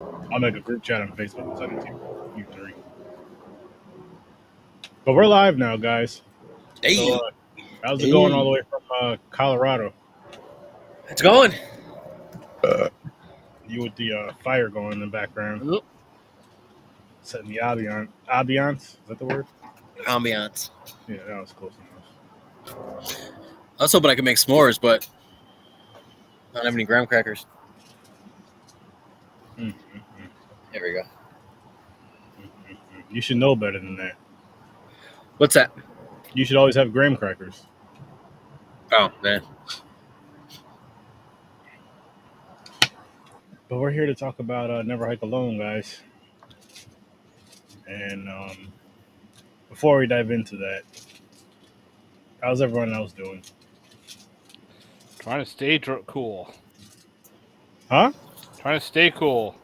I'll make a group chat on Facebook and send it to you three. But we're live now, guys. Hey, So, how's it going all the way from Colorado? it's going. You with the fire going in the background, Oop. setting the ambiance. Ambiance? Is that the word? Ambiance. Yeah, that was close enough. I was hoping I could make s'mores, but I don't have any graham crackers. Mm-hmm. There we go. You should know better than that. What's that? You should always have graham crackers. Oh, man. But we're here to talk about Never Hike Alone, guys. And before we dive into that, how's everyone else doing? Trying to stay cool. Huh? Trying to stay cool.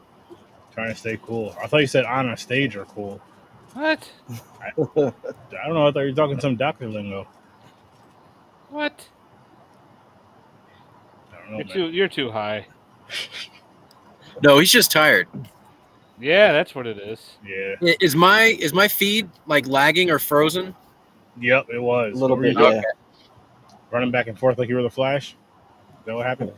Trying to stay cool. I thought you said on a stage or cool. What? I don't know. I thought you were talking some doctor lingo. What? I don't know. You're too high. No, he's just tired. Yeah, that's what it is. Yeah. Is my feed like lagging or frozen? Yep, it was. A little bit, Okay. yeah. Running back and forth like you were the Flash. Is that what happened?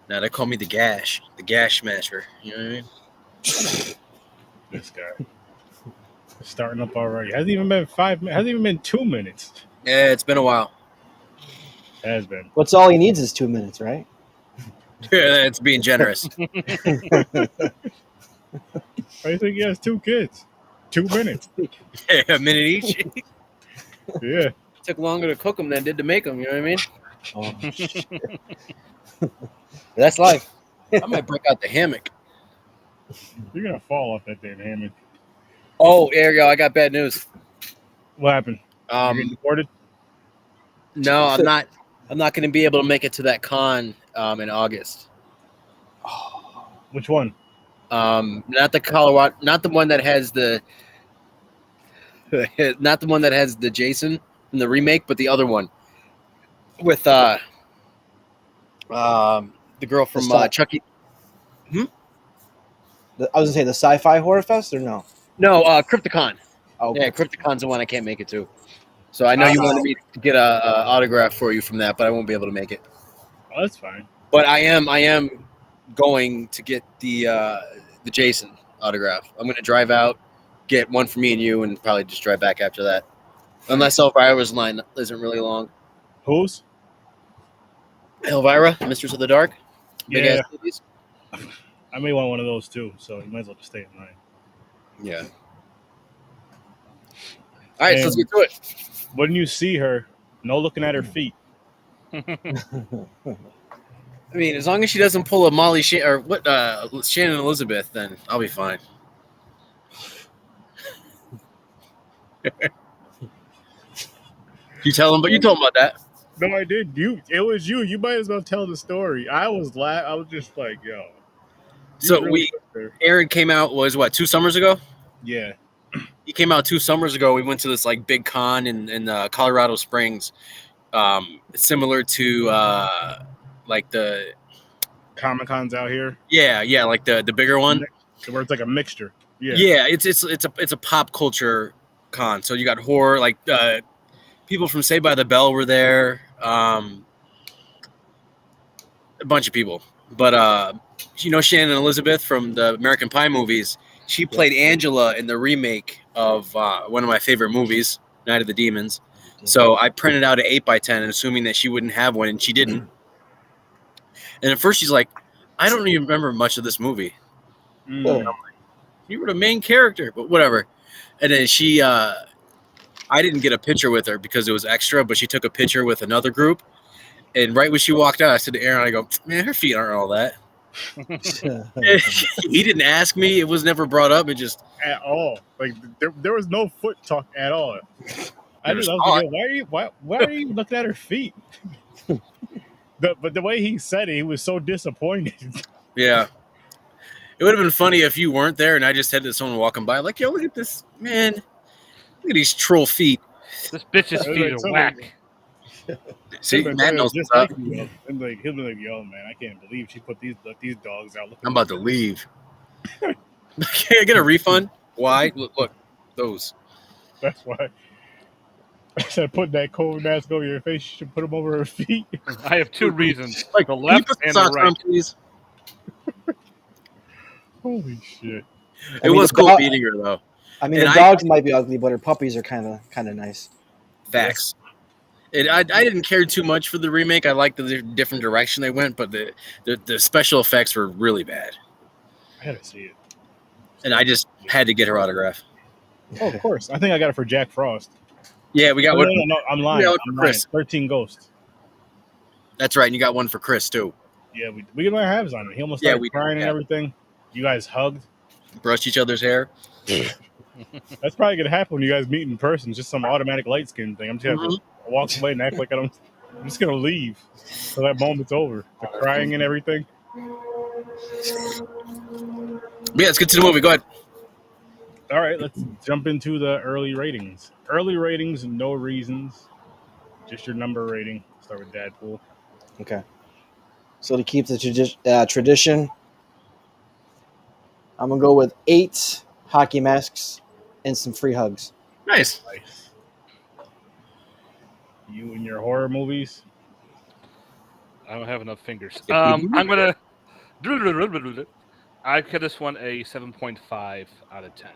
Now they call me the gash smasher. You know what I mean? This guy. Starting up already. Hasn't even been 5 minutes. Hasn't even been 2 minutes. Yeah, it's been a while. Has been. What's all he needs is 2 minutes, right? Yeah, it's being generous. I think he has 2 kids. 2 minutes. A minute each. Yeah. Took longer to cook them than it did to make them. You know what I mean? Oh, shit. That's life. I might break out the hammock. You're going to fall off that damn hammock. Oh, there you go. I got bad news. What happened? You're getting deported? No, I'm not. I'm not going to be able to make it to that con in August. Which one? Not the Colorado, not the one that has the, not the one that has the Jason in the remake, but the other one with the girl from Chucky. I was going to say the Sci-Fi Horror Fest, or no? No, Crypticon. Oh, Yeah, Crypticon's the one I can't make it to. So I know you wanted me to get a autograph for you from that, but I won't be able to make it. Oh, that's fine. But I am going to get the Jason autograph. I'm going to drive out, get one for me and you, and probably just drive back after that. Unless Elvira's line isn't really long. Whose? Elvira, Mistress of the Dark. Big Yeah. ass titties. I may want one of those too, so you might as well just stay in line. Yeah. All right, so let's get to it. When you see her, no looking at her feet. I mean, as long as she doesn't pull a Molly Shannon Elizabeth, then I'll be fine. You tell him, but you told him about that. No, I did. It was you. You might as well tell the story. I was just like, yo. So Aaron came out, was what, 2 summers ago? Yeah. He came out 2 summers ago. We went to this like big con in Colorado Springs, similar to like the Comic-Cons out here. Yeah, like the bigger one. Where it's like a mixture. Yeah. Yeah, it's a pop culture con. So you got horror, like people from Saved by the Bell were there, a bunch of people. But you know Shannon Elizabeth from the American Pie movies. She played Angela in the remake of one of my favorite movies, Night of the Demons. So I printed out an 8x10, assuming that she wouldn't have one, and she didn't. And at first she's like, I don't even remember much of this movie. And I'm like, you were the main character, but whatever. And then she, I didn't get a picture with her because it was extra, but she took a picture with another group. And right when she walked out, I said to Aaron, I go, man, her feet aren't all that. He didn't ask me. It was never brought up. It just At all. Like there was no foot talk at all. I was thinking, why are you looking at her feet? But the way he said it, he was so disappointed. Yeah. It would have been funny if you weren't there and I just had someone walking by like, yo, look at this, man. Look at these troll feet. This bitch's feet are whack. See, He'll be Matt knows just what's like up. you. He'll be like, yo, man, I can't believe she put these dogs out. I'm about to leave. Can I get a refund? Why? Look, those. That's why. Instead of putting that COVID mask over your face, you should put them over her feet. I have two reasons: Like, the can you left put and some the socks right. on, please? Holy shit! It was cool meeting her though. I mean, And the dogs might be ugly, but her puppies are kind of nice. Facts. I didn't care too much for the remake. I liked the different direction they went, but the special effects were really bad. I gotta see it. And I just had to get her autograph. Oh, of course. I think I got it for Jack Frost. Yeah, we got No, one. no, I'm lying. We got one I'm for lying. Chris. 13 Ghosts. That's right, and you got one for Chris too. Yeah, we get my halves on it. He almost Yeah, started we crying and everything. You guys hugged. Brushed each other's hair. That's probably gonna happen when you guys meet in person. It's just some automatic light skin thing. I'm just gonna walk away and act like I don't. I'm just gonna leave till that moment's over. The crying and everything. Yeah, let's get to the movie. Go ahead. All right, let's jump into the early ratings. Early ratings, no reasons, just your number rating. Start with Dadpool. Okay. So to keep the tradition, I'm gonna go with 8 hockey masks and some free hugs. Nice. Nice. You and your horror movies. I don't have enough fingers. I'm gonna. I give this one a 7.5 out of 10.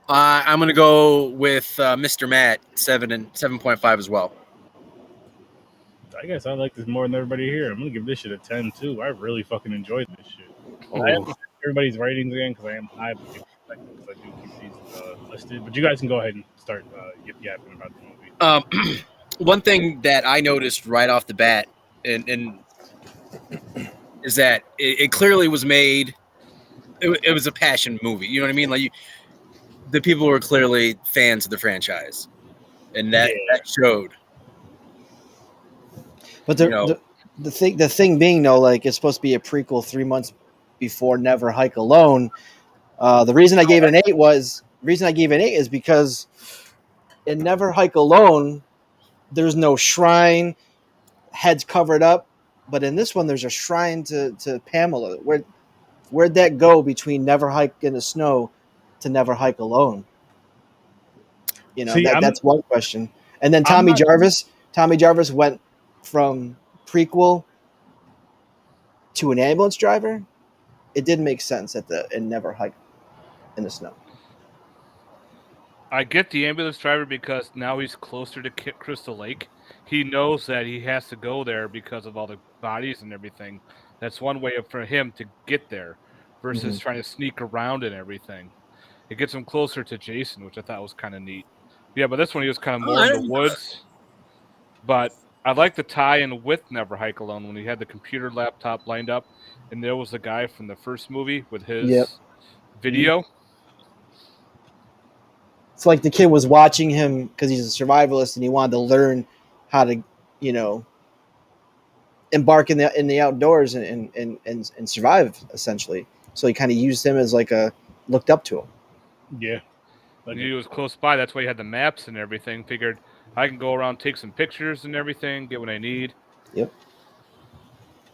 I'm gonna go with Mr. Matt 7.5 as well. I guess I like this more than everybody here. I'm gonna give this shit a 10 too. I really fucking enjoyed this shit. I have everybody's ratings again because I do keep these listed. But you guys can go ahead and start yapping about the movie. One thing that I noticed right off the bat, and is that it clearly was made. It was a passion movie. You know what I mean? Like the people were clearly fans of the franchise, and that showed. But the thing being though, like it's supposed to be a prequel 3 months before Never Hike Alone. The reason I gave it an 8 is because in Never Hike Alone, there's no shrine, heads covered up, but in this one, there's a shrine to Pamela. Where'd that go between Never Hike in the Snow to Never Hike Alone? You know, that's one question. And then Tommy Jarvis went from prequel to an ambulance driver. It didn't make sense in Never Hike in the Snow. I get the ambulance driver because now he's closer to Crystal Lake. He knows that he has to go there because of all the bodies and everything. That's one way for him to get there versus trying to sneak around and everything. It gets him closer to Jason, which I thought was kind of neat. Yeah, but this one he was kind of more in the woods. But I like the tie-in with Never Hike Alone when he had the computer laptop lined up, and there was the guy from the first movie with his video. It's like the kid was watching him because he's a survivalist and he wanted to learn how to, embark in the outdoors and survive essentially. So he kind of used him as looked up to him. Yeah. He was close by. That's why he had the maps and everything. Figured I can go around, take some pictures and everything, get what I need. Yep.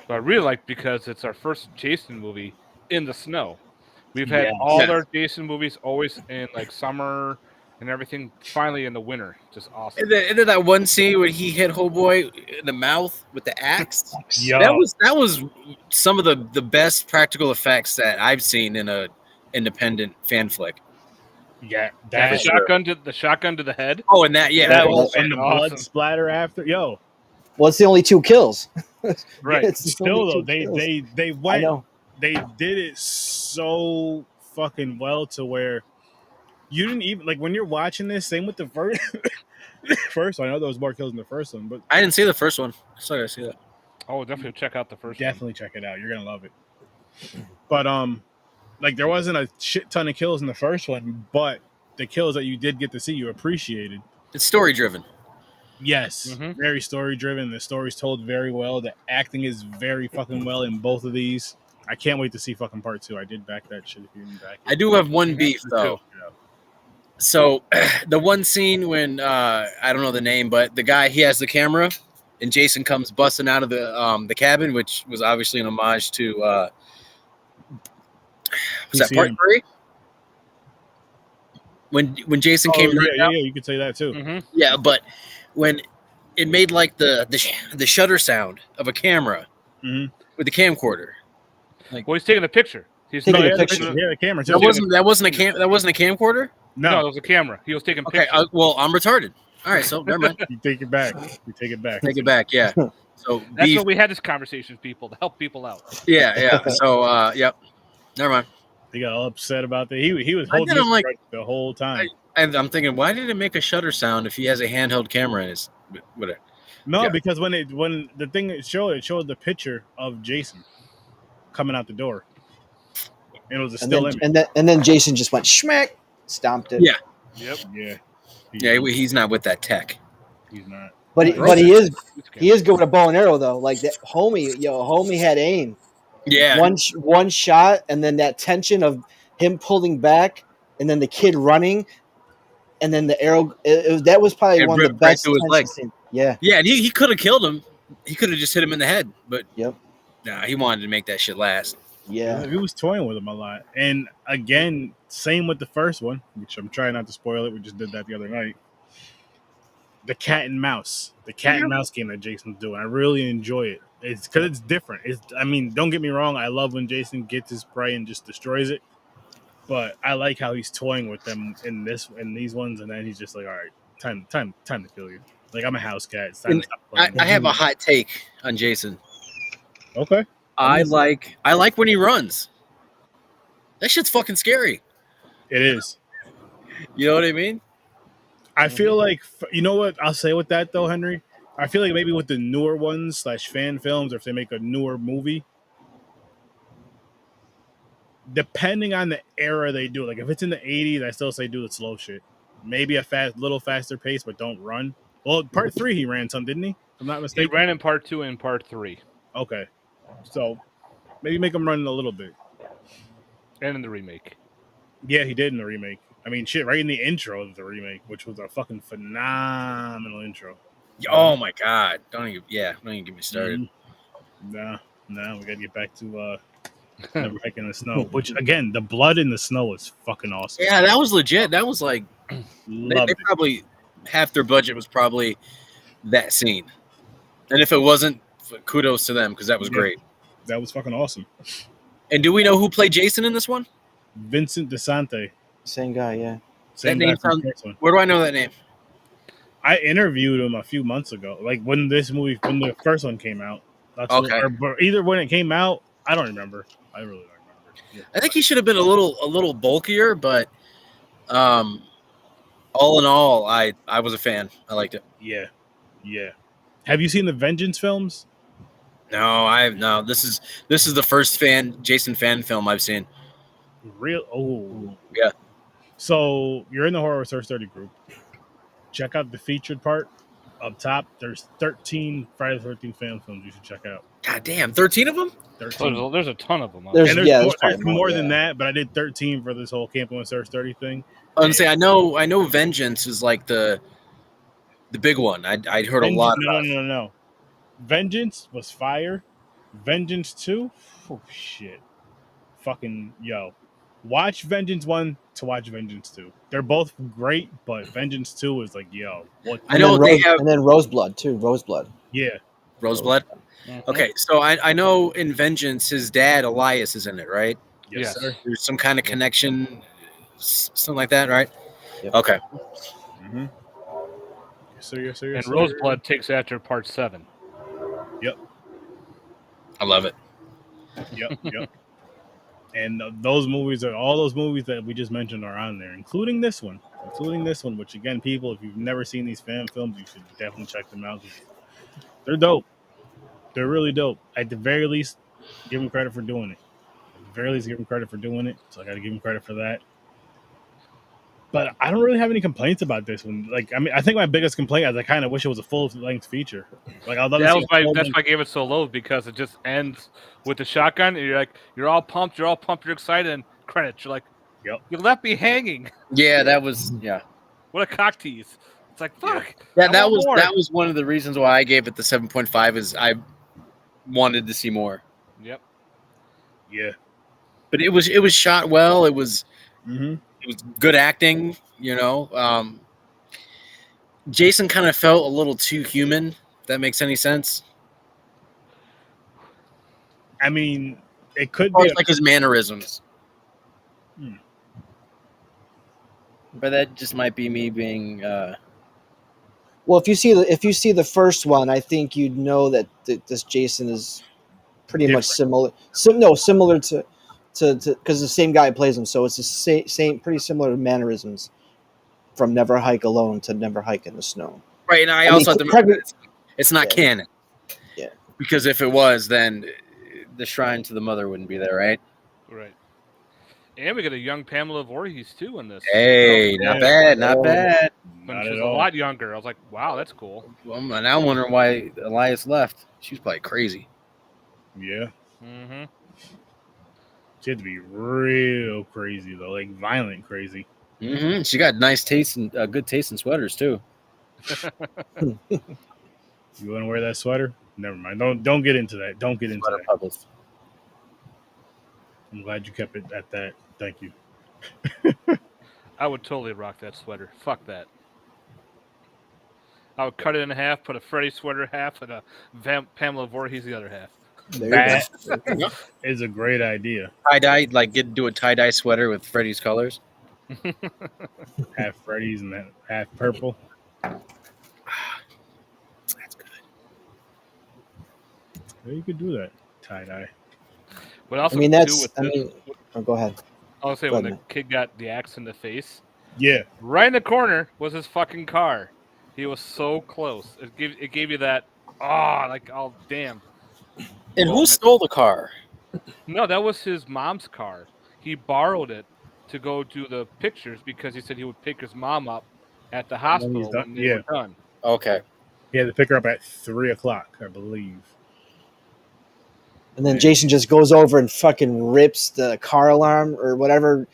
But I really like because it's our first Jason movie in the snow. We've had all our Jason movies always in summer and everything. Finally in the winter, just awesome. And then that one scene where he hit Homeboy in the mouth with the axe. Yo. That was some of the best practical effects that I've seen in a independent fan flick. Yeah, the shotgun to the head. Oh, and that and the blood splatter after. Yo, well, it's the only 2 kills. Right. Still though, they went. They did it so fucking well to where you didn't even when you're watching this. Same with the first one. I know there was more kills in the first one, but I didn't see the first one. I still gotta see that. Oh, definitely check out the first one. Definitely check it out. You're gonna love it. But there wasn't a shit ton of kills in the first one, but the kills that you did get to see, you appreciated. It's story driven. Yes, very story driven. The story's told very well. The acting is very fucking well in both of these. I can't wait to see fucking part 2. I did back that shit if you didn't back it. I do have one beef though. So the one scene when I don't know the name, but the guy, he has the camera, and Jason comes busting out of the cabin, which was obviously an homage to was that part PCM. 3? When Jason came running out? Yeah, you could say that too. Mm-hmm. Yeah, but when it made like the shutter sound of a camera with the camcorder. Well, he's taking a picture. He's Taking taking a a picture. picture. Yeah, the camera too. That wasn't a camcorder? No, it No, was a camera. He was taking Okay, pictures. well, I'm retarded. All right, so never mind. you take it back. You take it back. Take it back, yeah. So That's beef, what we had this conversation with people to help people out. yeah. So yep. Never mind. He got all upset about that. He was I holding did, I'm his like- breath the whole time. And I'm thinking, why did it make a shutter sound if he has a handheld camera in his whatever? No, Yeah. because when the thing it showed the picture of Jason coming out the door, and it was a still image. And then Jason just went schmack, stomped it. Yeah. Yep. Yeah, Yeah, he's not with that tech. he's not. But he Okay. is good with a bow and arrow though. Like that homie had aim. Yeah. One shot, and then that tension of him pulling back, and then the kid running, and then the arrow. That was probably It one of the ripped right best through his tension leg. scenes. Yeah. Yeah, and he could have killed him. He could have just hit him in the head, but Yep. nah, he wanted to make that shit last. Yeah. He was toying with him a lot. And again, same with the first one, which I'm trying not to spoil it. We just did that the other night. The cat and mouse. The cat and mouse game that Jason's doing. I really enjoy it. It's because it's different. I mean, don't get me wrong. I love when Jason gets his prey and just destroys it. But I like how he's toying with them in these ones, and then he's just like, all right, time to kill you. Like, I'm a house cat. It's time to stop playing. I have a hot take on Jason. Okay. I like when he runs. That shit's fucking scary. It is. You know what I mean? I feel like, you know what I'll say with that though, Henry? I feel like maybe with the newer ones / fan films, or if they make a newer movie, depending on the era they do, like if it's in the 80s, I still say do the slow shit. Maybe a little faster pace, but don't run. Well, part 3 he ran some, didn't he? If I'm not He mistaken. ran in part 2 and part 3, Okay, so maybe make him run a little bit. and in the remake. Yeah, he did in the remake. I mean, shit, right in the intro of the remake, which was a fucking phenomenal intro. Oh my god! Don't even get me started. Nah, we gotta get back to Never Hiking in the Snow. Which again, the blood in the snow is fucking awesome. Yeah, that was legit. That was like Loved they it. probably half their budget was probably that scene, and if it wasn't, kudos to them because that was Yeah. great. That was fucking awesome. And do we know who played Jason in this one? Vincent DeSante. Same guy. Yeah. Same That guy name from sounds- the first one. Where do I know that name? I interviewed him a few months ago, like when the first one came out. That's Okay. or either when it came out, I don't remember. I really don't remember. Yeah. I think he should have been a little bulkier, but all in all, I was a fan. I liked it. Yeah. Have you seen the Vengeance films? No. This is the first Jason fan film I've seen. Real? Oh, Yeah. So you're in the Horror Source 30 group. Check out the featured part up top. There's 13 Friday the 13th fan films you should check out. God damn, 13 of them? 13. So there's a ton of them. There's- And there's yeah, more, there's probably there's more, more than yeah. that, but I did 13 for this whole Camping with Source 30 thing. I was gonna say I know Vengeance is like the big one. I heard a lot about. No. Vengeance was fire. Vengeance 2, oh shit. Fucking yo. Watch Vengeance 1 to watch Vengeance 2. They're both great, but Vengeance 2 is like, yo, what? I know and they then have and then Roseblood too. Roseblood. Yeah. Roseblood. Mhm. Okay, so I know in Vengeance his dad Elias is in it, right? Yes, Yes. sir. There's some kind of connection, something like that, right? Yep. Okay. Mm-hmm. Yes, sir. And Roseblood takes after part 7. I love it. Yep. And those movies all those movies that we just mentioned are on there, including this one. Which again, people, if you've never seen these fan films, you should definitely check them out. They're dope. They're really dope. At the very least, give them credit for doing it. So I got to give them credit for that. But I don't really have any complaints about this one. Like, I mean, I think my biggest complaint is I kind of wish it was a full-length feature. Like, I'd love to see a That's full-length- why I gave it so low, because it just ends with the shotgun, and you're all pumped, you're excited, and credits. You're like, Yep. You left me hanging. Yeah, that was What a cock tease. It's like, fuck. Yeah, I that want was more. that was one of the reasons why I gave it the 7.5 is I wanted to see more. Yep. Yeah. But it was shot well. It was Mm-hmm. good acting, you know. Jason kind of felt a little too human, if that makes any sense. I mean, it could Or be like his mannerisms. Hmm. But that just might be me being Well, if you see the first one, I think you'd know that this Jason is pretty much Different. similar to because the same guy plays him, so it's the same pretty similar mannerisms from Never Hike Alone to Never Hike in the Snow. right. And I mean, also have to correct remember me- that it's not Yeah. canon. Yeah. Because if it was, then the shrine to the mother wouldn't be there, right? Right. And we got a young Pamela Voorhees, too, in this. Hey, Yeah. not bad, not Oh. bad. When Not she was at a all. lot younger. I was like, wow, that's cool. Well, I'm now wondering why Elias left. She was probably crazy. Yeah. Mm-hmm. She had to be real crazy though, like violent crazy. Mm-hmm. She got nice taste and good taste in sweaters too. You want to wear that sweater? Never mind. Don't get into that. Don't get into Sweater that. puppets. I'm glad you kept it at that. Thank you. I would totally rock that sweater. Fuck that. I would cut it in half, put a Freddy sweater half, and a Pamela Voorhees the other half. There That you go. is a great idea. Tie dye, like do a tie dye sweater with Freddy's colors. Half Freddy's and that half purple. That's good. Yeah, you could do that. Tie dye. But also, I mean, too, that's. with I this, mean, go ahead. I was say go when ahead, the kid got the axe in the face, Yeah. right in the corner was his fucking car. He was so close. It gave you that oh damn. And Well, who stole the car? No, that was his mom's car. He borrowed it to go do the pictures because he said he would pick his mom up at the When he's hospital done- when they yeah. were done. Okay. He had to pick her up at 3:00, I believe. And then Jason just goes over and fucking rips the car alarm or whatever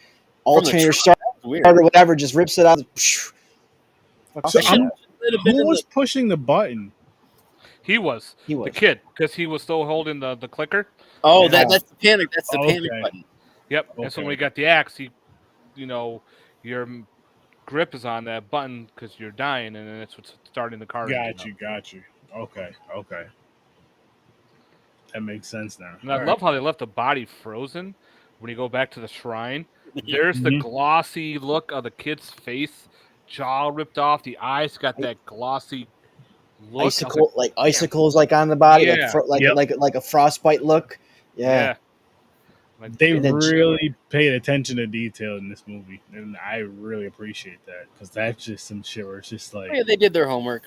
alternator start Weird. or whatever, just rips it out. So Shit. who was pushing the button? He was He the was. kid because he was still holding the clicker. Oh, Yeah. that's the panic. That's the panic Okay. button. Yep. And so when Okay. he got the axe, your grip is on that button because you're dying, and then it's what's starting the car. Got you. Okay. That makes sense now. And I All love how they left the body frozen when you go back to the shrine. There's the Mhm. glossy look of the kid's face, jaw ripped off, the eyes got that glossy look. I was Icicles like on the body, Yeah. like a frostbite look. Yeah. Like, They And then- really paid attention to detail in this movie, and I really appreciate that because that's just some shit where it's just like, Yeah, they did their homework.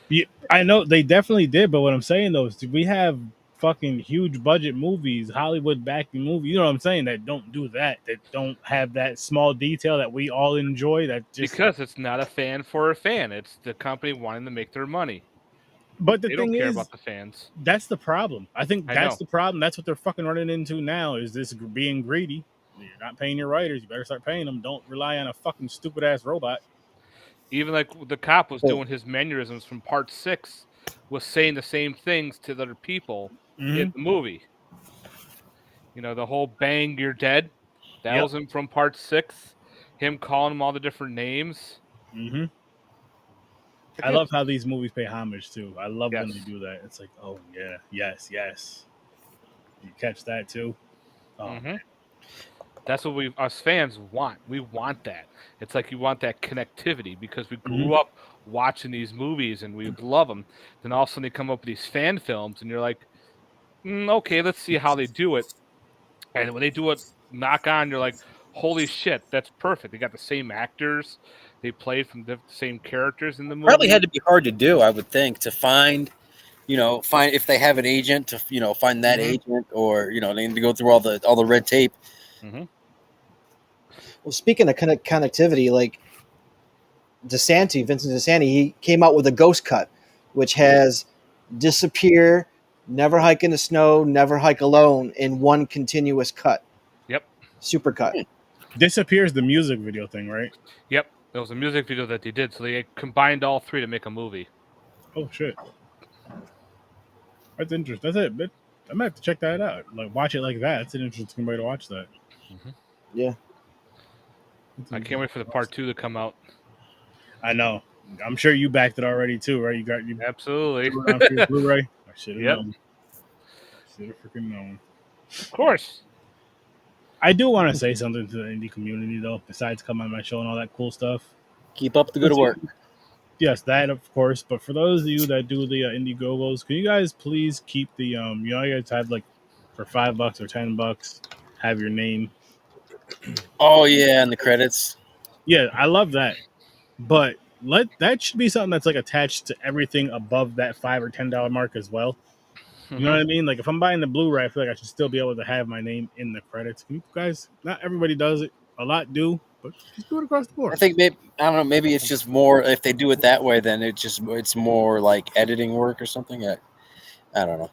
yeah, I know they definitely did, but what I'm saying though is we have fucking huge budget movies, Hollywood backing movies, you know what I'm saying, that don't do that don't have that small detail that we all enjoy. That just because it's not a fan for a fan. It's the company wanting to make their money. but the They thing don't care is, about the fans. that's the problem. I think I that's know. the problem. That's what they're fucking running into now. Is this being greedy? You're not paying your writers. You better start paying them. Don't rely on a fucking stupid ass robot. Even like the cop was Oh. doing his mannerisms from part 6, was saying the same things to the other people in the movie. The whole bang, you're dead. That Yep. was him from part 6. Him calling them all the different names. Mm-hmm. I love how these movies pay homage too. I love when they do that. It's like, oh yeah, yes. You catch that too? Oh, Mhm. That's what us fans want. We want that. It's like you want that connectivity because we grew up watching these movies and we love them. Then all of a sudden they come up with these fan films and you're like, okay, let's see how they do it. And when they do it knock on, you're like, holy shit, that's perfect. They got the same actors. They played from the same characters in the movie. Probably had to be hard to do, I would think, to find if they have an agent to find that agent, or they need to go through all the red tape. Mm-hmm. Well, speaking of connectivity, like Vincent DeSanti, he came out with a ghost cut, which has Disappear, Never Hike in the Snow, Never Hike Alone in one continuous cut. Yep. Super cut. Disappears the music video thing, right? Yep, it was a music video that they did, so they combined all three to make a movie. Oh shit, that's interesting. That's it. But I might have to check that out. Like watch it like that. That's an interesting way to watch that. Yeah. I can't wait for the part 2 to come out. I know. I'm sure you backed it already too, right? You got you Absolutely. around for your Blu-ray. I should have Yep. known. Should have freaking known. Of course. I do want to say something to the indie community though. Besides coming on my show and all that cool stuff. Keep up the good work. Yes, that of course. But for those of you that do the Indiegogos, can you guys please keep the you know, you guys have like for $5 or $10, have your name. Oh yeah, and the credits. Yeah, I love that. But that should be something that's like attached to everything above that $5 or $10 mark as well. You know what I mean? Like if I'm buying the Blu-ray, I feel like I should still be able to have my name in the credits. Can you guys? Not everybody does it. A lot do, but just do it across the board. I think maybe I don't know. Maybe it's just more if they do it that way, then it's more like editing work or something. I don't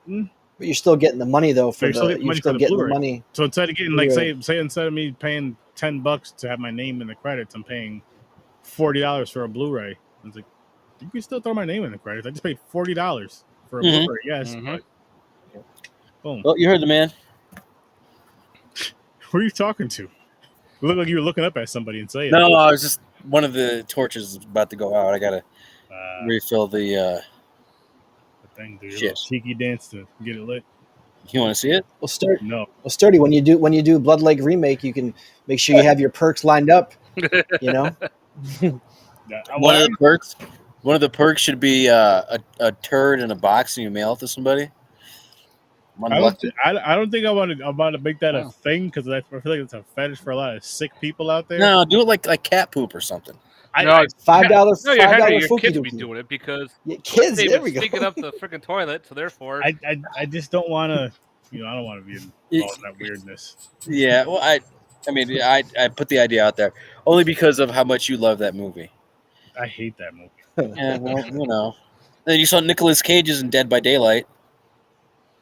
know. But you're still getting the money though for You're still getting the Blu-ray. money. So instead of getting like say instead of me paying $10 to have my name in the credits, I'm paying $40 for a Blu-ray. It's like you can still throw my name in the credits. I just paid $40 for a Blu-ray. Yes, but boom. Well, you heard the man. Who are you talking to? You look like you were looking up at somebody and saying, No, I was just one of the torches is about to go out. I gotta refill the thing, do your shit. little cheeky dance to get it lit. You want to see it? Well, Sturdy. No. Well, Sturdy. When you do Blood Lake remake, you can make sure you have your perks lined up. You know. One of the perks should be a turd in a box and you mail it to somebody. I don't think I want to make that a thing because I feel like it's a fetish for a lot of sick people out there. No, do it like cat poop or something. $5. No, your $5 kids be doing it because kids. they've There been we go. sneaking up the freaking toilet, so therefore, I just don't want to. You know, I don't want to be involved in that weirdness. Yeah, well, I mean, I put the idea out there only because of how much you love that movie. I hate that movie. Yeah, well, you know. Then you saw Nicolas Cage's in Dead by Daylight.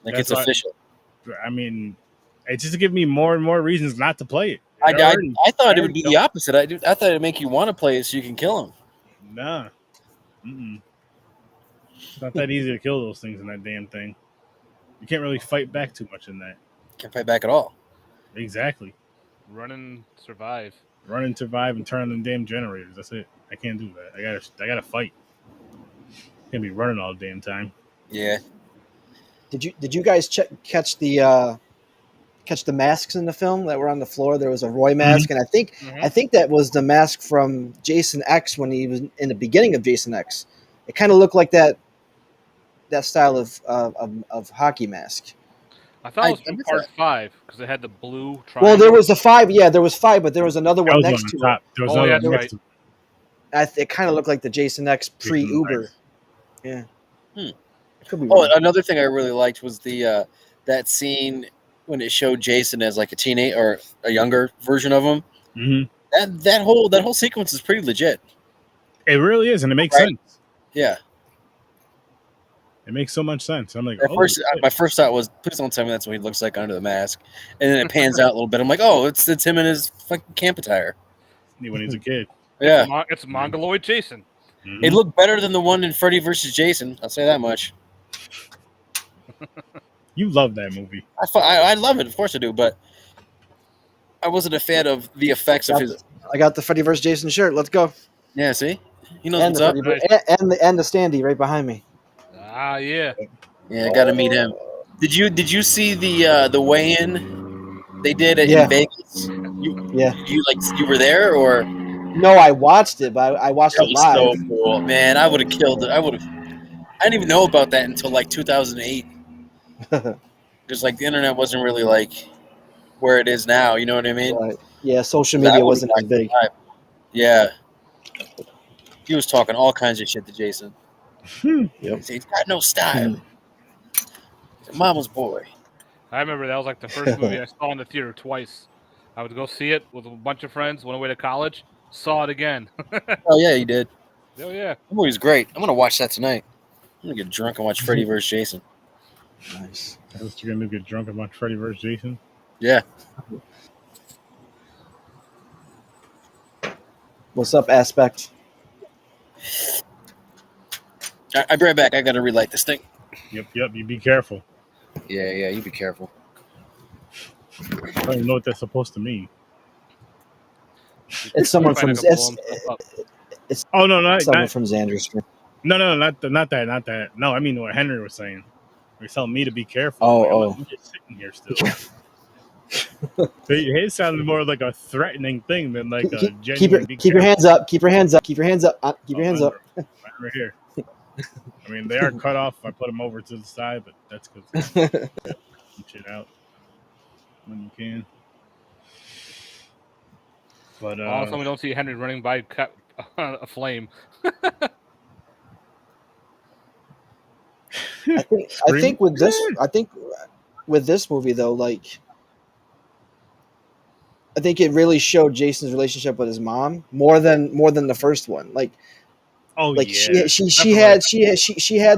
Like That's it's official. I mean, it's just to give me more and more reasons not to play it. I thought it would be the opposite. I thought it'd make you want to play it so you can kill him. Nah. It's not that easy to kill those things in that damn thing. You can't really fight back too much in that. Can't fight back at all. Exactly. run and survive. Run and survive and turn on them damn generators. That's it. I can't do that. I gotta fight. Can't be running all the damn time. Yeah. Did you guys catch the masks in the film that were on the floor? There was a Roy mask, and I think that was the mask from Jason X when he was in the beginning of Jason X. It kind of looked like that style of hockey mask. I thought it was from part 5 because it had the blue triangle. Well, there was the 5. Yeah, there was 5, but there was another one next to it. There was another one next to it. It kind of looked like the Jason X pre-Uber. Yeah. Could be wrong. Another thing I really liked was the that scene when it showed Jason as like a teenage or a younger version of him. Mm-hmm. That whole sequence is pretty legit. It really is, and it makes sense. Yeah. It makes so much sense. I'm like, my first thought was, please don't tell me that's what he looks like under the mask. And then it pans out a little bit. I'm like, oh, it's him in his fucking camp attire. When he's a kid. Yeah. It's Mongoloid Jason. Mm-hmm. It looked better than the one in Freddy vs. Jason. I'll say that much. You love that movie. I love it. Of course I do. But I wasn't a fan of the effects of his. I got the Freddy vs. Jason shirt. Let's go. Yeah, see? He knows what's up. And the standee right behind me. Ah, yeah. Yeah, I got to meet him. Did you see the weigh-in they did in Vegas? You were there or? No, I watched it, but I watched it live. So cool, man! I would have killed it. I didn't even know about that until like 2008. Because like the internet wasn't really like where it is now. You know what I mean? Right. Yeah, social media wasn't as big. Yeah, he was talking all kinds of shit to Jason. Yep. He's got no style. He's a mama's boy. I remember that was like the first movie I saw in the theater twice. I would go see it with a bunch of friends, went away to college, saw it again. Oh, yeah, you did. Oh, yeah. That movie's great. I'm going to watch that tonight. I'm going to get drunk and watch Freddy vs. Jason. Nice. That's what you're going to get drunk and watch Freddy vs. Jason? Yeah. What's up, Aspect? I'll be right back. I got to relight this thing. Yep. You be careful. Yeah, you be careful. I don't even know what that's supposed to mean. It's someone from Oh no, someone from Xander's. No, not that. No, I mean what Henry was saying. He's telling me to be careful. I'm just sitting here still. His sounded more like a threatening thing than like a genuine. Keep your hands up. Keep your hands up. Keep your hands up. Keep your hands up. Right here. I mean, they are cut off. I put them over to the side, but that's because shit out when you can. But also, we don't see Henry running by a flame. I think with this movie though, like, I think it really showed Jason's relationship with his mom more than the first one. Like, she had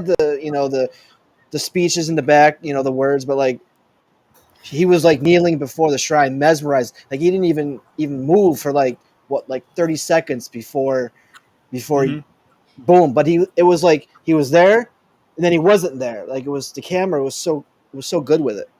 the the speeches in the back, the words, but like he was like kneeling before the shrine, mesmerized. Like he didn't even move for like 30 seconds before he boom. But it was like he was there, and then he wasn't there. Like the camera was so good with it.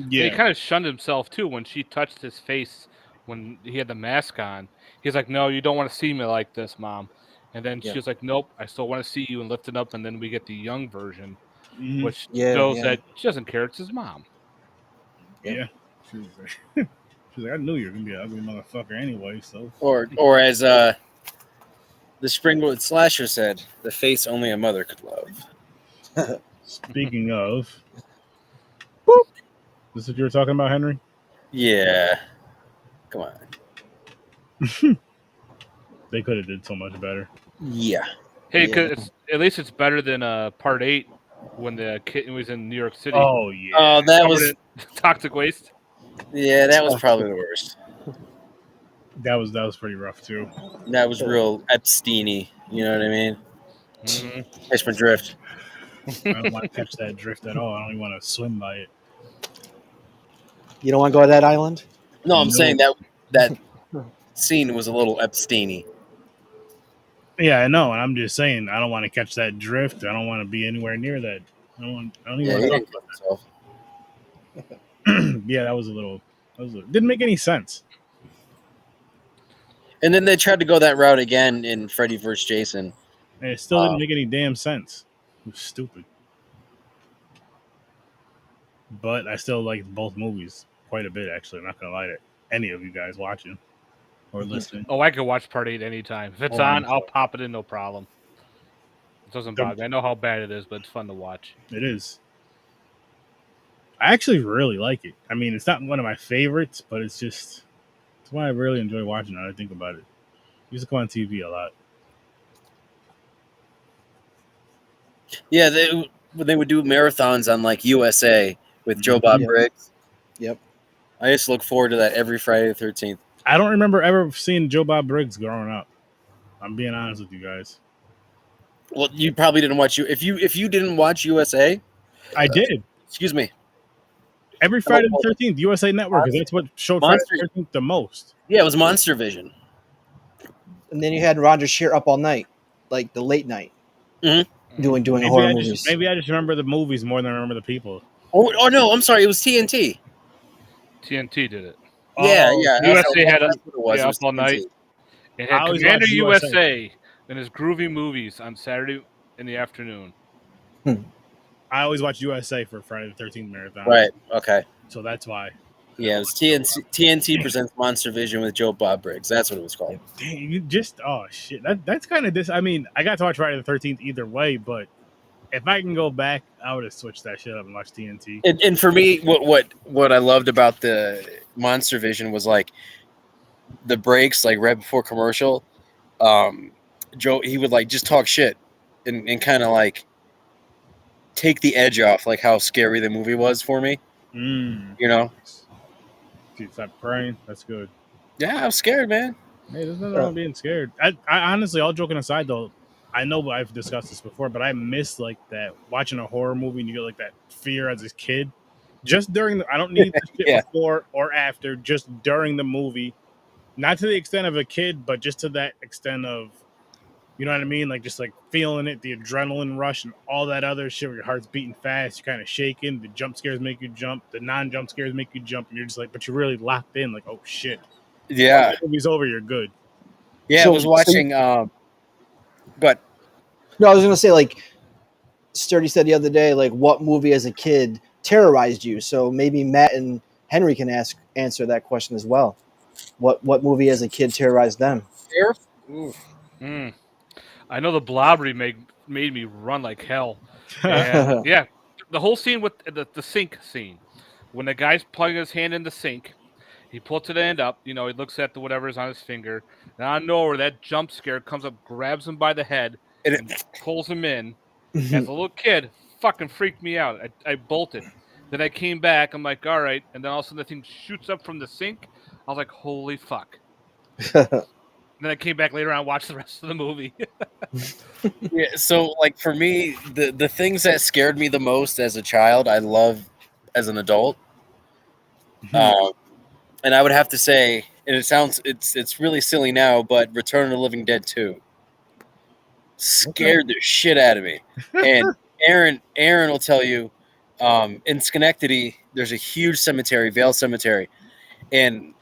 Yeah, he kind of shunned himself too when she touched his face when he had the mask on. He's like, "No, you don't want to see me like this, Mom." And then she was like, "Nope, I still want to see you," and lifted up. And then we get the young version, which shows that she doesn't care. It's his mom. Yeah. She's like, I knew you were gonna be an ugly motherfucker anyway. So, or as the Springwood Slasher said, "The face only a mother could love." Speaking of, boop. This is what you were talking about, Henry? Yeah. Come on. They could have did so much better. Yeah. Hey, at least it's better than Part 8 when the kitten was in New York City. Oh yeah. Oh, that was toxic waste. Yeah, that was probably the worst. That was pretty rough too. That was real Epstein-y. You know what I mean? Catch my drift. I don't want to catch that drift at all. I don't even want to swim by it. You don't want to go to that island? No, I'm saying that scene was a little Epstein-y. Yeah, I know, and I'm just saying I don't want to catch that drift. I don't want to be anywhere near that. I don't even want to talk about that. Yeah, that was a little. Didn't make any sense. And then they tried to go that route again in Freddy vs. Jason. And it still didn't make any damn sense. It was stupid. But I still like both movies quite a bit, actually. I'm not going to lie to any of you guys watching or listening. Oh, I could watch Part 8 anytime. If it's on, I'll pop it in, no problem. It doesn't bother me. I know how bad it is, but it's fun to watch. It is. I actually really like it. I mean, it's not one of my favorites, but it's why I really enjoy watching it. I think about it. It used to come on TV a lot. Yeah, they would do marathons on like USA with Joe Bob Briggs. Yep. I used to look forward to that every Friday the 13th. I don't remember ever seeing Joe Bob Briggs growing up. I'm being honest with you guys. Well, you probably didn't watch if you didn't watch USA. I did. Excuse me. Every Friday the 13th, USA Network, because that's what showed Friday the 13th the most. Yeah, it was Monster Vision. And then you had Roger Shear up all night, like the late night, doing horror movies. Maybe I just remember the movies more than I remember the people. Oh no, I'm sorry. It was TNT. TNT did it. Yeah. USA had up all TNT. night. It had Commander USA and his groovy movies on Saturday in the afternoon. I always watch USA for Friday the 13th marathon. Right. Okay. So that's why. Yeah, it was TNT presents Monster Vision with Joe Bob Briggs. That's what it was called. Dang, shit. That's kind of this. I mean, I got to watch Friday the 13th either way, but if I can go back, I would have switched that shit up and watched TNT. And for me, what I loved about the Monster Vision was like the breaks, like right before commercial. Joe, he would like just talk shit and kind of like take the edge off, like how scary the movie was for me. You know. Dude, stop crying. That's good. Yeah, I was scared, man. Hey, there's nothing wrong with being scared. I honestly, all joking aside, though, I know I've discussed this before, but I miss like that watching a horror movie and you get like that fear as a kid. Just during I don't need the shit before or after. Just during the movie, not to the extent of a kid, but just to that extent of, you know what I mean? Like, just like feeling it, the adrenaline rush and all that other shit where your heart's beating fast, you're kind of shaking, the jump scares make you jump, the non-jump scares make you jump, and you're just like, but you're really locked in, like, oh shit. Yeah. Once the movie's over, you're good. Yeah, So- I was watching. But No, I was gonna say, like, Sturdy said the other day, like, what movie as a kid terrorized you? So maybe Matt and Henry can answer that question as well. What movie as a kid terrorized them? I know the Blob remake made me run like hell. And yeah, the whole scene with the sink scene, when the guy's plugging his hand in the sink, he puts it end up. You know, he looks at the whatever's on his finger, and out of nowhere, that jump scare comes up, grabs him by the head, and pulls him in. As a little kid, fucking freaked me out. I bolted. Then I came back. I'm like, all right. And then all of a sudden, the thing shoots up from the sink. I was like, holy fuck. And then I came back later on and watched the rest of the movie. yeah, so like for me, the things that scared me the most as a child, I love as an adult. And I would have to say, and it's really silly now, but Return of the Living Dead 2 scared the shit out of me. And Aaron will tell you, in Schenectady, there's a huge cemetery, Vale Cemetery, and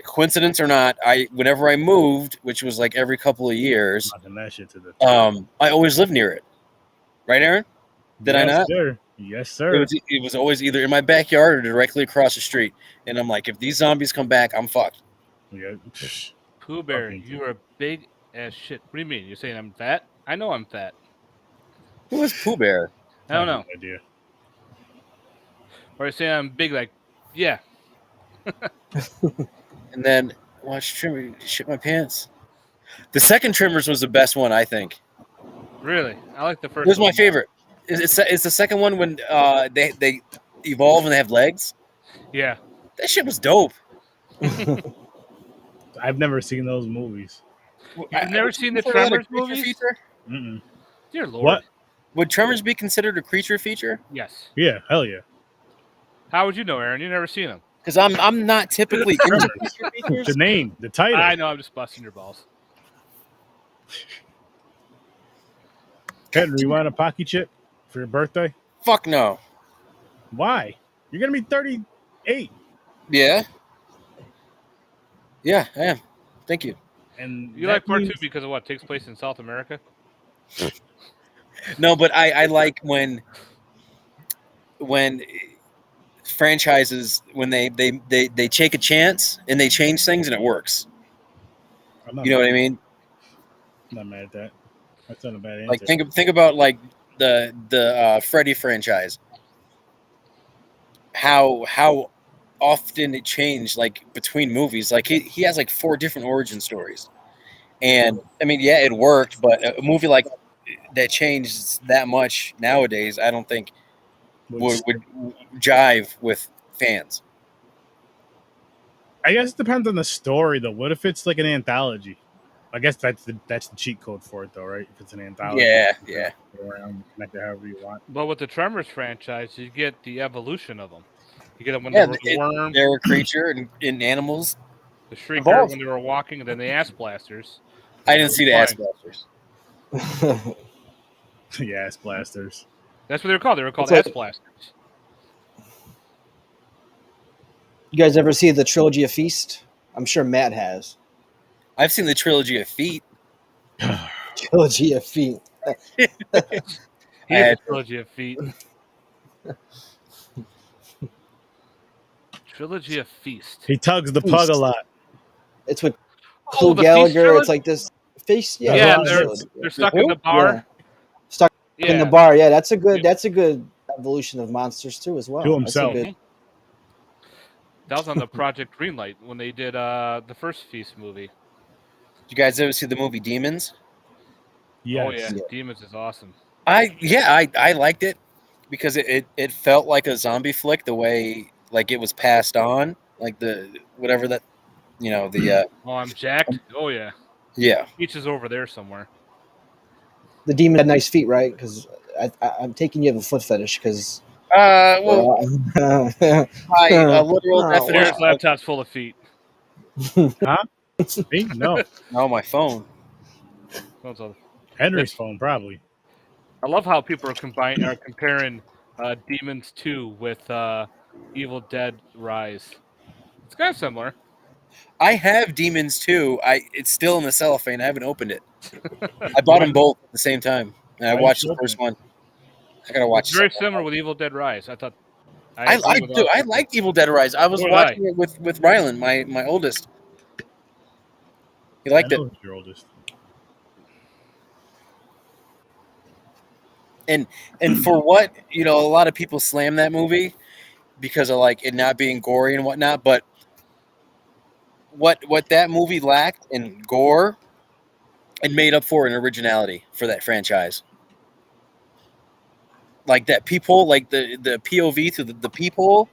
coincidence or not, whenever I moved, which was like every couple of years, That shit to the I always lived near it. Right, Aaron? Did I not? Sir. Yes, sir. It was always either in my backyard or directly across the street. And I'm like, if these zombies come back, I'm fucked. Yeah. Pooh Bear, Fucking you are big as shit. What do you mean? You're saying I'm fat? I know I'm fat. Who is Pooh Bear? I don't know. No idea. Or you're saying I'm big, like, yeah. And then watch Trimmer shit my pants. The second Trimmers was the best one, I think. Really? I like the first It was one. my favorite. It's the second one when they evolve and they have legs. Yeah. That shit was dope. I've never seen those movies. You've never seen the Consider that a Tremors creature movies? feature? Mm-mm. Dear Lord. What? Would Tremors be considered a creature feature? Yes. Yeah, hell yeah. How would you know, Aaron? You've never seen them. Because I'm not typically into creature features. The name, the title. I know, I'm just busting your balls. Henry, you want a Pocky chip for your birthday? Fuck no. Why? You're gonna be 38. Yeah. Yeah, I am. Thank you. And You that like part means- 2 because of what takes place in South America? No, but I like when franchises when they take a chance and they change things and it works. I'm not You know what I mean? I'm not mad at that. That's not a bad answer. Like think about like the Freddy franchise. How often it changed like between movies. Like he has like 4 different origin stories. And I mean, yeah, it worked, but a movie like that changed that much nowadays, I don't think would jive with fans. I guess it depends on the story, though. What if it's like an anthology? I guess that's the cheat code for it, though, right? If it's an anthology, Yeah. Go around, connect it however you want. But with the Tremors franchise, you get the evolution of them. You get them when Yeah, they were a worm, they're a creature and animals. the Shrieker evolved. when they were walking, and then the Ass Blasters. I didn't see the ass Fine. blasters. Yeah, ass blasters. That's what they were called. They were called It's Ass Blasters. You guys ever see the trilogy of Feast? I'm sure Matt has. I've seen the trilogy of Feet. Trilogy of Feet. He I had had- a trilogy of feet. Trilogy of Feast. He tugs the pug a lot. It's with Oh, Cole the Feast Gallagher. trilogy? It's like this Feast. Yeah, Yeah, Feast they're trilogy. stuck in the bar. Stuck Yeah. in the bar. Yeah, that's a good. Yeah. That's a good evolution of monsters too, as well. To That's a himself. good- That was on the Project Greenlight when they did the first Feast movie. Did you guys ever see the movie Demons? Yes. Oh yeah, Yeah. Demons is awesome. I liked it because it felt like a zombie flick the way like it was passed on, like the whatever that the Oh, I'm jacked. Oh yeah, yeah. Peach is over there somewhere. The demon had nice feet, right? Because I'm taking you have a foot fetish. Because Well, by a literal Oh, definition, Aaron's laptop's full of feet. Huh? Me? No. No, my phone. Henry's phone, probably. I love how people are comparing Demons 2 with Evil Dead Rise. It's kind of similar. I have Demons too. It's still in the cellophane. I haven't opened it. I bought them both at the same time, and I Why watched didn't the you first open one. I gotta watch. It's very similar with Evil Dead Rise. I thought. I agree with do. all I people. liked Evil Dead Rise. I was So did watching it with Rylan, my oldest. He liked I it. know it's your oldest. And for what, a lot of people slam that movie because of like it not being gory and whatnot, but what that movie lacked in gore, it made up for in originality for that franchise. Like that peephole, like the POV to the peephole,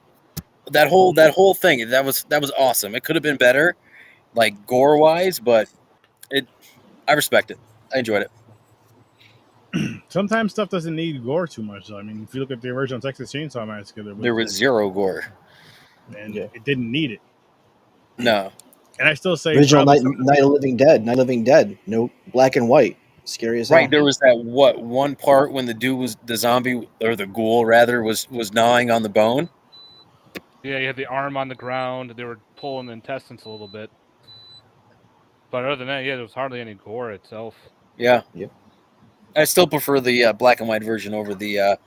that whole thing, that was awesome. It could have been better, like gore wise, but I respect it. I enjoyed it. Sometimes stuff doesn't need gore too much. I mean, if you look at the original Texas Chainsaw Massacre, There was zero gore. And it didn't need it. No. And I still say Original Night of Living Dead. Night of Living Dead. Nope. Black and white. Scary as hell. Right. There was that one part when the zombie or the ghoul rather was gnawing on the bone. Yeah, you had the arm on the ground. They were pulling the intestines a little bit. But other than that, yeah, there was hardly any gore itself. Yeah. Yep. I still prefer the black and white version over the.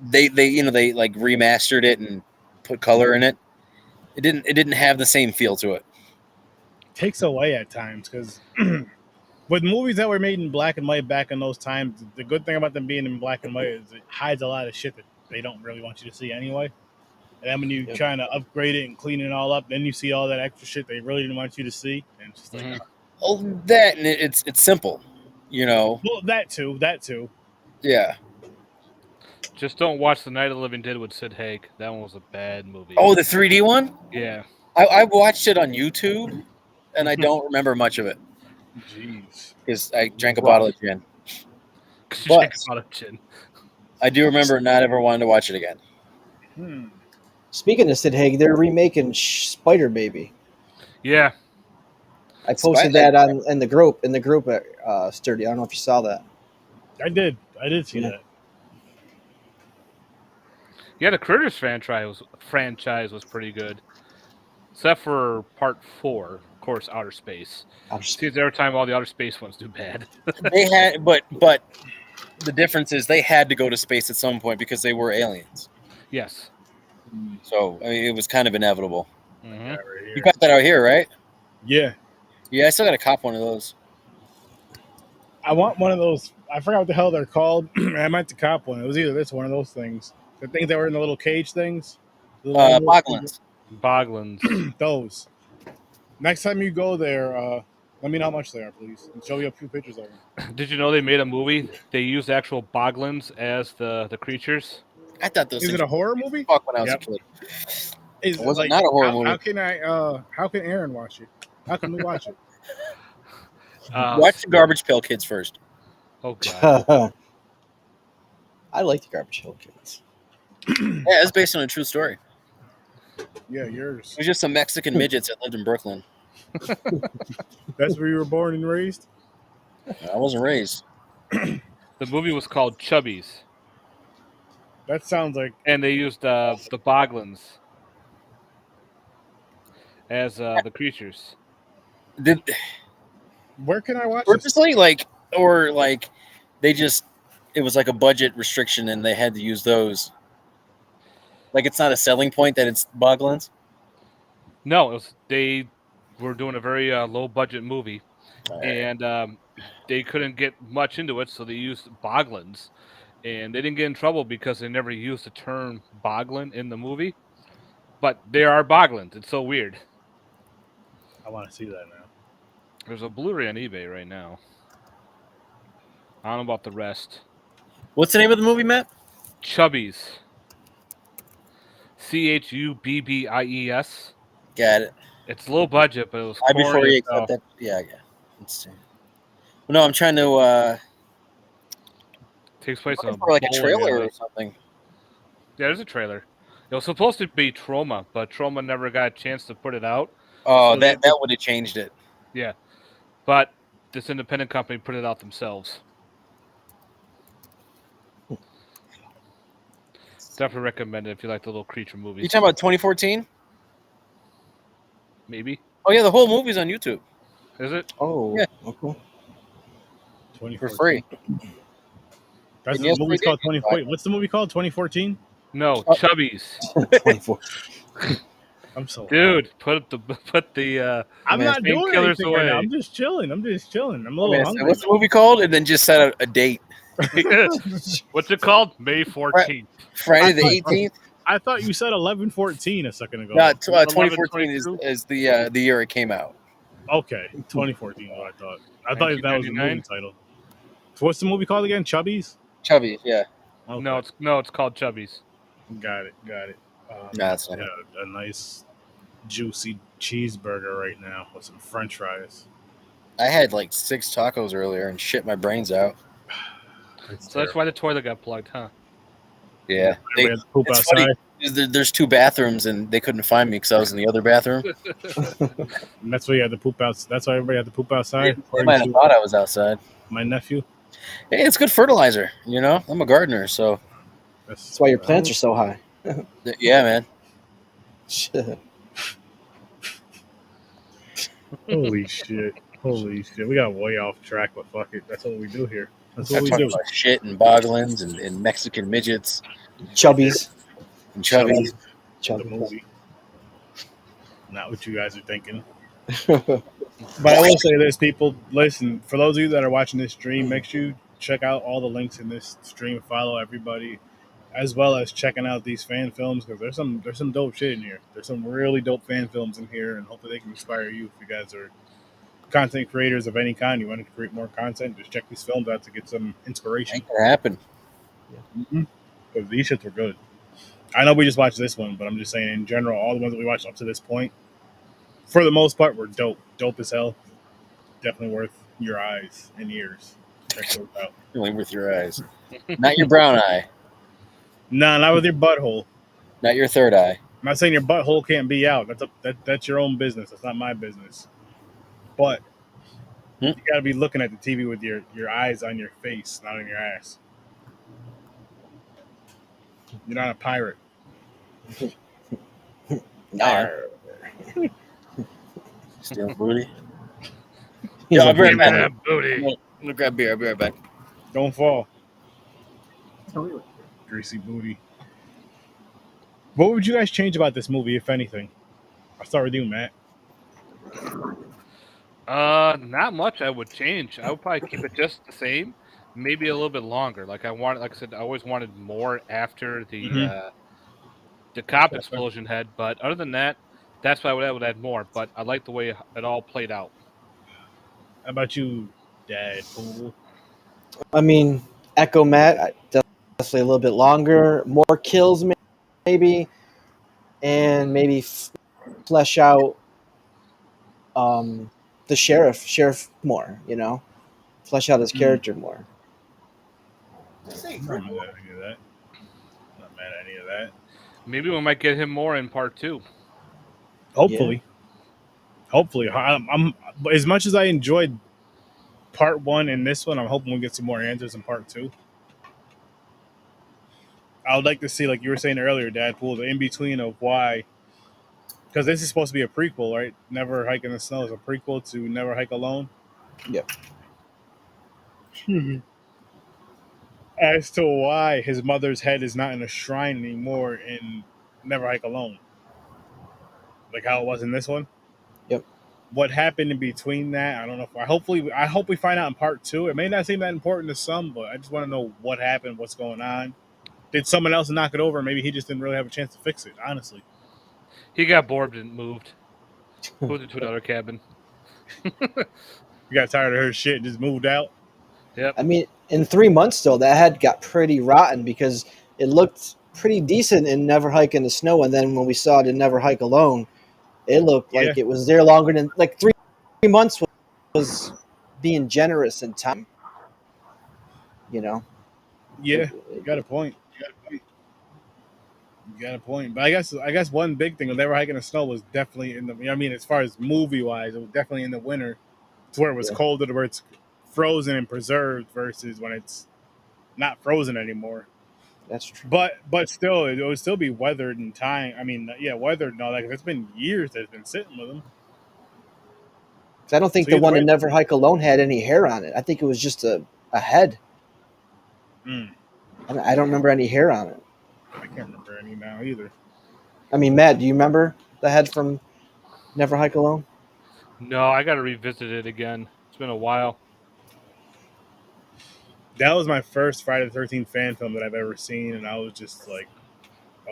They like remastered it and put color in it. It didn't have the same feel to it. Takes away at times because with movies that were made in black and white back in those times, the good thing about them being in black and white is it hides a lot of shit that they don't really want you to see anyway. And then when you're trying to upgrade it and clean it all up, then you see all that extra shit they really didn't want you to see. And it's just like, oh, that and it's simple, Well, that too. Yeah. Just don't watch The Night of the Living Dead with Sid Haig. That one was a bad movie. Oh, the 3D one? Yeah. I watched it on YouTube, and I don't remember much of it. Jeez. Because I drank a bottle of gin. But I do remember not ever wanting to watch it again. Speaking of Sid Haig, they're remaking Spider Baby. Yeah. I posted that in the group at Sturdy. I don't know if you saw that. I did see that. Yeah, the Critters franchise was pretty good, except for Part 4, of course, Outer Space. Seems every time all the Outer Space ones do bad. They had, but the difference is they had to go to space at some point because they were aliens. Yes. So I mean, it was kind of inevitable. Mm-hmm. Right you got that out here, right? Yeah. Yeah, I still got to cop one of those. I want one of those. I forgot what the hell they're called. I meant to cop one. It was either this or one of those things. The things that were in the little cage things. Boglins. Those. Next time you go there, let me know how much they are, please. And show you a few pictures of them. Did you know they made a movie? They used actual boglins as the creatures. I thought those. Is it a horror movie? Fuck when I was a kid. It was not a horror movie. How can how can Aaron watch it? How can we watch it? Watch the Garbage Pail Kids first. Oh god. I like the Garbage Pail Kids. Yeah, it's based on a true story. Yeah, yours. It was just some Mexican midgets that lived in Brooklyn. That's where you were born and raised? I wasn't raised. The movie was called Chubbies. That sounds like... And they used the boglins as the creatures. Where can I watch purposely this? It was like a budget restriction and they had to use those. Like it's not a selling point that it's boglins? No, they were doing a very low budget movie, and they couldn't get much into it, so they used boglins, and they didn't get in trouble because they never used the term boglin in the movie, but they are boglins. It's so weird. I want to see that now. There's a Blu-ray on eBay right now. I don't know about the rest. What's the name of the movie, Matt? Chubbies. Chubbies. Got it. It's low budget, but it was before you accept that. Yeah. Let's see. No, I'm trying to. Takes place in like a trailer or something. Yeah, there's a trailer. It was supposed to be Trauma, but Trauma never got a chance to put it out. Oh, So that would have changed it. Yeah, but this independent company put it out themselves. Definitely recommend it if you like the little creature movies. You talking about 2014? Maybe. Oh yeah, the whole movie's on YouTube Is it? Oh, Yeah. okay. 2014. for free. That's And the yes, movie's we called did. 20. Wait, what's the movie called? 2014. No, Oh. Chubbies. 24. I'm so Dude, put the I'm Man, not doing painkillers anything right now. away. I'm just chilling. I'm a Oh, little man, hungry. what's the movie called? And then just set a date. What's it called? May 14th. Friday the 18th. I thought you said 11/14 a second ago. No, 2014 11/22? is the year it came out. Okay, 2014 is what I thought. I thought that was the 1999? movie title. So what's the movie called again? Chubbies? Chubby, yeah. Okay. No, it's called Chubbies. Got it. No, it's not. Yeah, a nice juicy cheeseburger right now with some French fries. I had like 6 tacos earlier and shit my brains out. So that's why the toilet got plugged, huh? Yeah. Everybody had to poop It's outside. funny. There's 2 bathrooms and they couldn't find me because I was in the other bathroom. And that's why you had to poop out. That's why everybody had to poop outside. They might have thought I was outside. My nephew. Hey, it's good fertilizer. You know, I'm a gardener, so That's why your plants are so high. yeah, man. Holy shit. Holy shit. We got way off track, but fuck it. That's what we do here. That's I what we talk do. about shit and boglins and Mexican midgets Chubbies. and chubbies. The Chubby. movie. Not what you guys are thinking. But I will say this, people. Listen, for those of you that are watching this stream, make sure you check out all the links in this stream. Follow everybody, as well as checking out these fan films, because there's some dope shit in here. There's some really dope fan films in here, and hopefully they can inspire you if you guys are content creators of any kind. You want to create more content, just check these films out to get some inspiration. Ain't gonna happen. Because these shits were good. I know we just watched this one, but I'm just saying in general, all the ones that we watched up to this point, for the most part, were dope. Dope as hell. Definitely worth your eyes and ears. Check those out. Only with your eyes, not your brown eye, Nah, not with your butthole. not your third eye. I'm not saying your butthole can't be out. That's your own business. That's not my business. But you gotta be looking at the TV with your eyes on your face, not on your ass. You're not a pirate. Nar. Stealing booty. He's Yeah, I'll like, be right Give me back. that booty. I'm gonna grab beer. I'll be right back. Don't fall. Greasy booty. What would you guys change about this movie, if anything? I'll start with you, Matt. Not much I would change. I would probably keep it just the same, maybe a little bit longer. Like I said, I always wanted more after the cop explosion head. But other than that, that's why I would add more. But I like the way it all played out. How about you, Dad? Fool? I mean, Echo Matt, definitely a little bit longer, more kills maybe, and maybe flesh out the sheriff more. You know, flesh out his character more. I'm not mad at any of that. Not mad at any of that. Maybe we might get him more in part 2. Hopefully. Hopefully. I'm as much as I enjoyed part 1 and this one, I'm hoping we get some more answers in part 2. I would like to see, like you were saying earlier, Dad, Pool, the in-between of why, because this is supposed to be a prequel, right? Never Hike in the Snow is a prequel to Never Hike Alone. Yep. As to why his mother's head is not in a shrine anymore in Never Hike Alone. Like how it was in this one. Yep. What happened in between that, I don't know. I hope we find out in part 2. It may not seem that important to some, but I just want to know what happened, what's going on. Did someone else knock it over? Maybe he just didn't really have a chance to fix it, honestly. He got bored and moved. Moved into another cabin. You got tired of her shit and just moved out. Yep. I mean, in 3 months though, that head got pretty rotten because it looked pretty decent in Never Hike in the Snow, and then when we saw it in Never Hike Alone, it looked like it was there longer than like 3 months was being generous in time. You know. Yeah, you got a point. You got a point, but I guess one big thing with Never Hiking the Snow was definitely in the. I mean, as far as movie wise, it was definitely in the winter, to where it was colder, to where it's frozen and preserved, versus when it's not frozen anymore. That's true. But still, it would still be weathered in time. I mean, yeah, weathered and all that. 'Cause it's been years that it's been sitting with them. I don't think So the either one way- in Never Hike Alone had any hair on it. I think it was just a head. Mm, I don't remember any hair on it. I can't remember any now either. I mean, Matt, do you remember the head from Never Hike Alone? No, I got to revisit it again. It's been a while. That was my first Friday the 13th fan film that I've ever seen, and I was just like,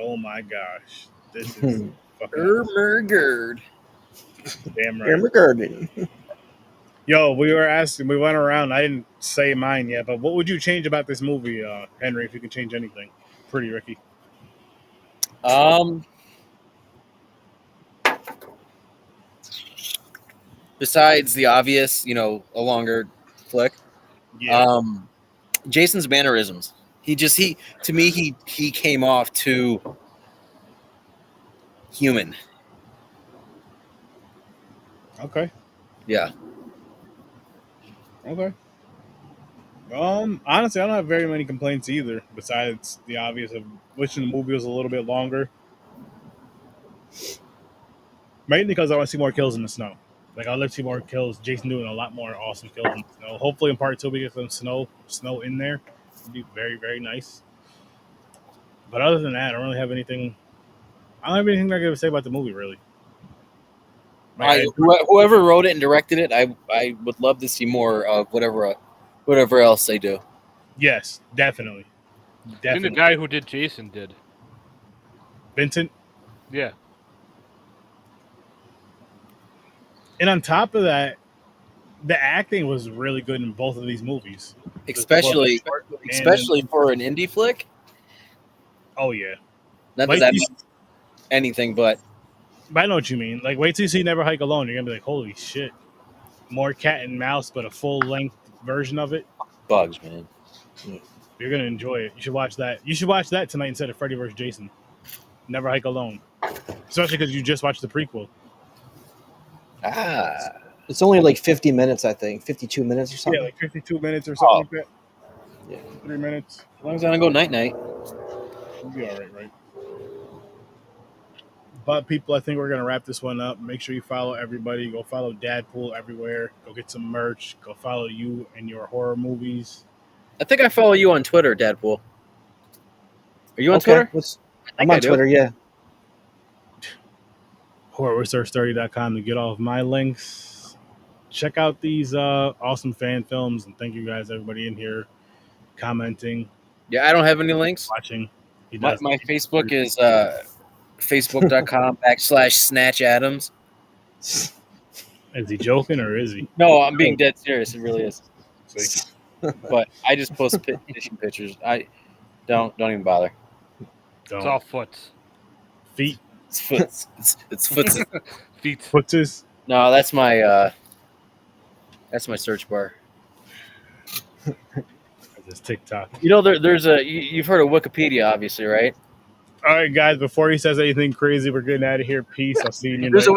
"Oh my gosh, this is fucking Ermergerd. damn right." Garden. Yo, we went around. I didn't say mine yet, but what would you change about this movie, Henry? If you could change anything, pretty Ricky. Besides the obvious, a longer flick. Yeah, Jason's mannerisms. He to me he came off too human. okay, Yeah. okay. Honestly, I don't have very many complaints either. Besides the obvious of wishing the movie was a little bit longer, mainly because I want to see more kills in the snow. Like, I'd like to see more kills. Jason doing a lot more awesome kills in the snow. Hopefully, in part 2, we get some snow in there. It'd be very, very nice. But other than that, I don't really have anything. I don't have anything negative to say about the movie, really. Like, Whoever wrote it and directed it, I would love to see more of whatever else they do. yes, definitely. Even the guy who did Jason did. Vincent. Yeah. And on top of that, the acting was really good in both of these movies. Especially for an indie flick. Oh, yeah. Not that that means anything, but I know what you mean. Like, wait till you see Never Hike Alone. You're going to be like, holy shit. More cat and mouse, but a full-length version of it. bugs, man. You're going to enjoy it. You should watch that. You should watch that tonight instead of Freddy vs. Jason. Never Hike Alone. Especially because you just watched the prequel. It's only like 50 minutes, I think. 52 minutes or something. Yeah, like 52 minutes or something like that. Yeah. 3 minutes. As long as I don't go night-night. You'll be all right? But people, I think we're going to wrap this one up. Make sure you follow everybody. Go follow Dadpool everywhere. Go get some merch. Go follow you and your horror movies. I think I follow you on Twitter, Dadpool. Are you on Twitter? I'm on Twitter, yeah. HorrorResearch30.com to get all of my links. Check out these awesome fan films, and thank you guys, everybody in here, commenting, Yeah, I don't have any links. watching. He My does. Facebook is facebook.com/SnatchAdams. Is he joking or is he? No, I'm being dead serious. It really is. See? But I just post fishing pictures. I don't even bother. Don't. It's all foots. Feet. It's foots. It's foots. Feet. Footses. No, that's my search bar. This TikTok. There's you've heard of Wikipedia, obviously, right? All right, guys, before he says anything crazy, we're getting out of here. Peace. I'll see you in your There's next